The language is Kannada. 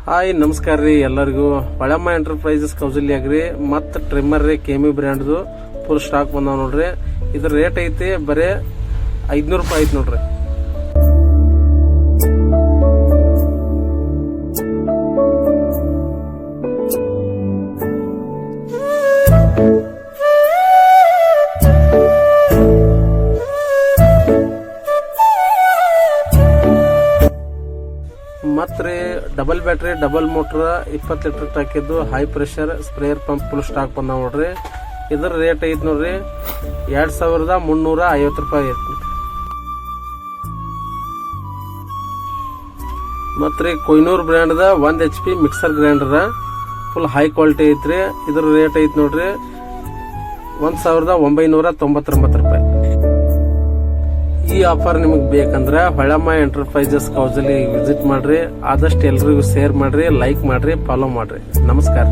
ಹಾಯ್ ನಮಸ್ಕಾರ ರೀ ಎಲ್ಲರಿಗೂ. ಹೊಳಮ್ಮ ಎಂಟರ್ಪ್ರೈಸಸ್ ಕೌಸಲ್ಯಾಗ್ರಿ ಮತ್ತು ಟ್ರಿಮ್ಮರ್ ರೀ ಕೆಮಿ ಬ್ರ್ಯಾಂಡ್ದು ಫುಲ್ ಸ್ಟಾಕ್ ಬಂದಾವ ನೋಡ್ರಿ. ಇದ್ರ ರೇಟ್ ಐತಿ ಬರೇ 500 ರೂಪಾಯಿ ಐತಿ ನೋಡ್ರಿ. ಮತ್ರಿ double battery double motor 20 litre ಹಾಕಿದ್ದು high pressure sprayer pump full stock ಬಂದಾವ ನೋಡ್ರಿ. ಇದ್ರ ರೇಟ್ ಐತಿ ನೋಡ್ರಿ 2350 ರೂಪಾಯಿ ಐತಿ. ಮತ್ರಿ Kohinoor brand 1 HP mixer grinder full high quality ಐತ್ರಿ. ಇದ್ರ ರೇಟ್ ಐತಿ ನೋಡ್ರಿ 1999 ರೂಪಾಯಿ. ಈ ಆಫರ್ ನಿಮಗೆ ಬೇಕಂದ್ರೆ ಹೊಳಮ್ಮ ಎಂಟರ್ಪ್ರೈಸಸ್ ಕೌಸಲಿ ವಿಸಿಟ್ ಮಾಡ್ರಿ. ಆದಷ್ಟು ಎಲ್ರಿಗೂ ಶೇರ್ ಮಾಡ್ರಿ, ಲೈಕ್ ಮಾಡ್ರಿ, ಫಾಲೋ ಮಾಡ್ರಿ. ನಮಸ್ಕಾರ.